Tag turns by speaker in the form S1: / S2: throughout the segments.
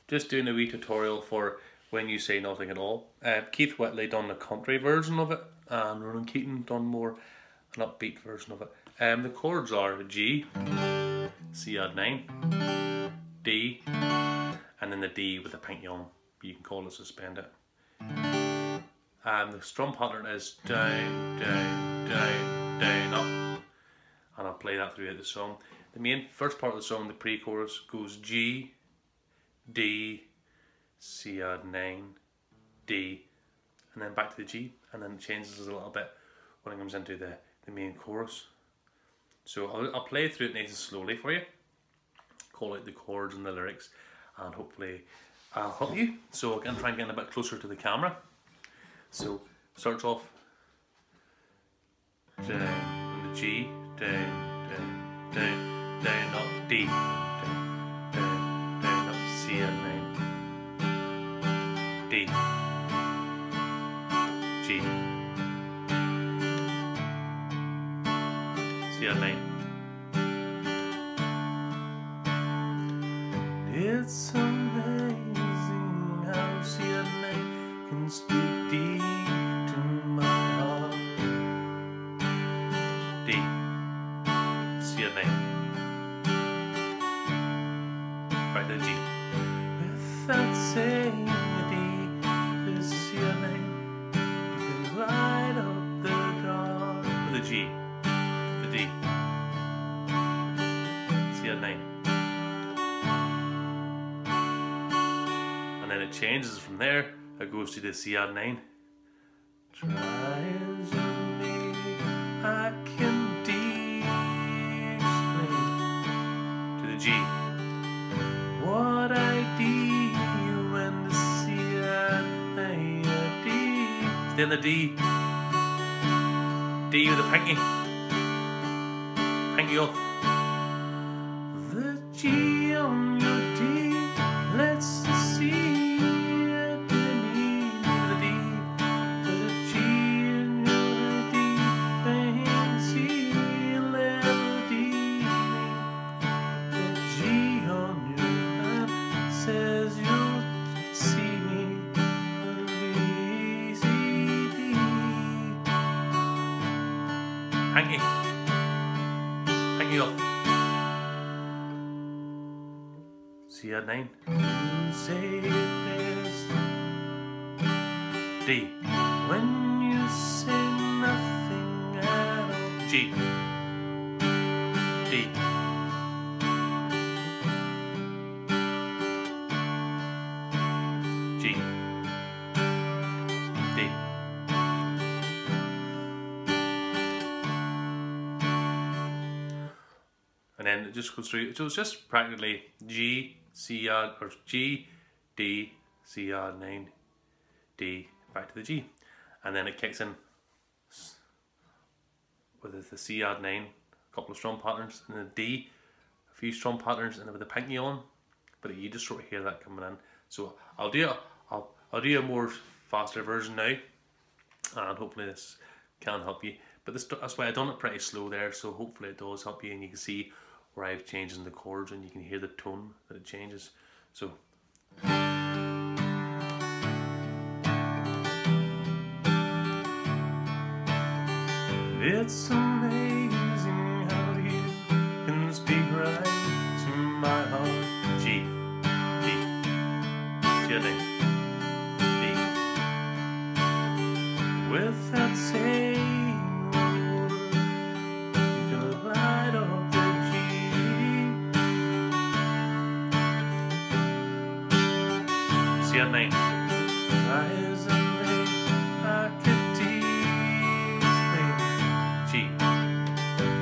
S1: just doing a wee tutorial for When You Say Nothing at All. Keith Whitley done the country version of it, and Ronan Keating done more an upbeat version of it. The chords are G, C add 9, D, and then the D with the pinky on. You can call it suspended. The strum pattern is down, down, down, down, up, and I'll play that throughout the song. The main first part of the song, the pre-chorus, goes G, D, C add 9, D, and then back to the G, and then it changes a little bit when it comes into the main chorus. So I'll play through it nice and slowly for you, call out the chords and the lyrics, and hopefully I'll help you. So I'm going to try and get a bit closer to the camera. So starts off down on the G, down, down, down, down, up, D, down, down, down, up, C add 9, D, G, C add 9. It's amazing how C add 9 can speak deep to my heart. D, C add 9, right to the G. Without saying a D, the C add 9, you can light up the dark. With a G, the D, C add 9. And then it changes from there, it goes to the C add 9. Try as you may, I can de-explain to the G what I do when the C add 9 D. Stay in the D. D with the pinky. Pinky off. The G on your D lets the C. Pinky. Pinky off. C add 9. You say best. D. When you say nothing at all. G. D. G. D. And then it just goes through. So it's just practically G, C add, or G, D, C add 9, D, back to the G. And then it kicks in with the C add 9, a couple of strum patterns, and the D, a few strum patterns, and then with the pinky on. But you just sort of hear that coming in. So I'll do a more faster version now, and hopefully this can help you. But that's why I've done it pretty slow there, so hopefully it does help you, and you can see where I've changed in the chords, and you can hear the tone that it changes. So it's amazing how you can speak right to my heart. G, D, C add 9, D. Without saying a word, you can light up the G. C add 9. Eyes and I could de-explain. G.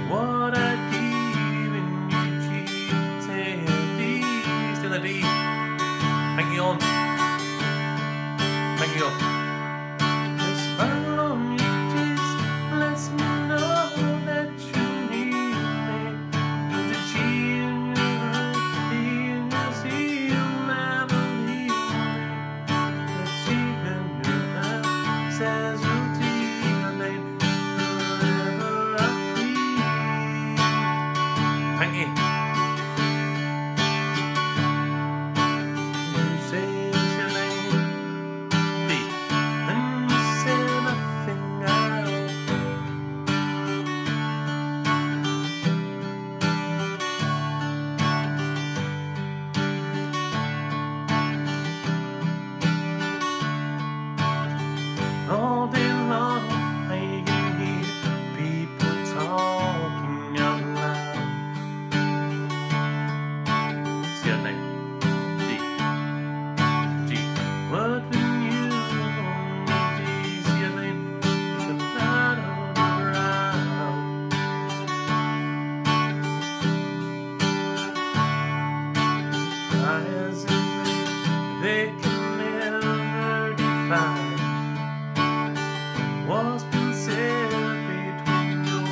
S1: What I do when you G. Say D. Still a D. Pinky on. Pinky off. Pinky. they can never define what's been said between your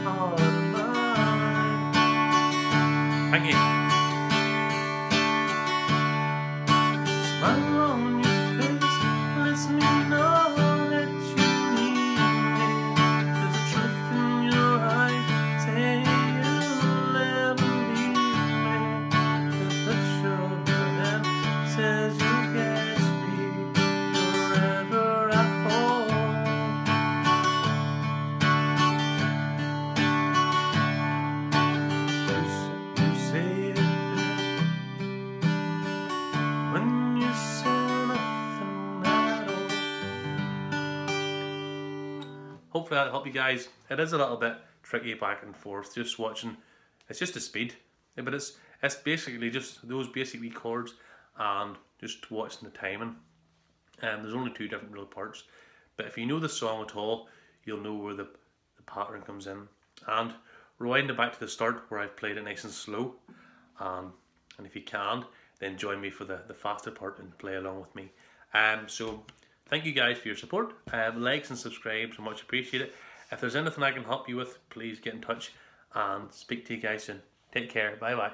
S1: heart and mine. Thank you. Smile on your face lets me know that you need me. There's a truth in your eyes saying you'll never leave me. The touch of your hand says you'll catch me wherever I fall. You say it when you say nothing at all. Hopefully that'll help you guys. It is a little bit tricky back and forth, just watching. It's just the speed, but it's basically just those basic wee chords and just watching the timing. There's only 2 different real parts, but if you know the song at all, you'll know where the pattern comes in. And rewind it back to the start where I've played it nice and slow, and if you can, then join me for the faster part and play along with me. So thank you guys for your support. Likes and subscribes are much appreciated. If there's anything I can help you with, please get in touch, and speak to you guys soon. Take care. Bye bye.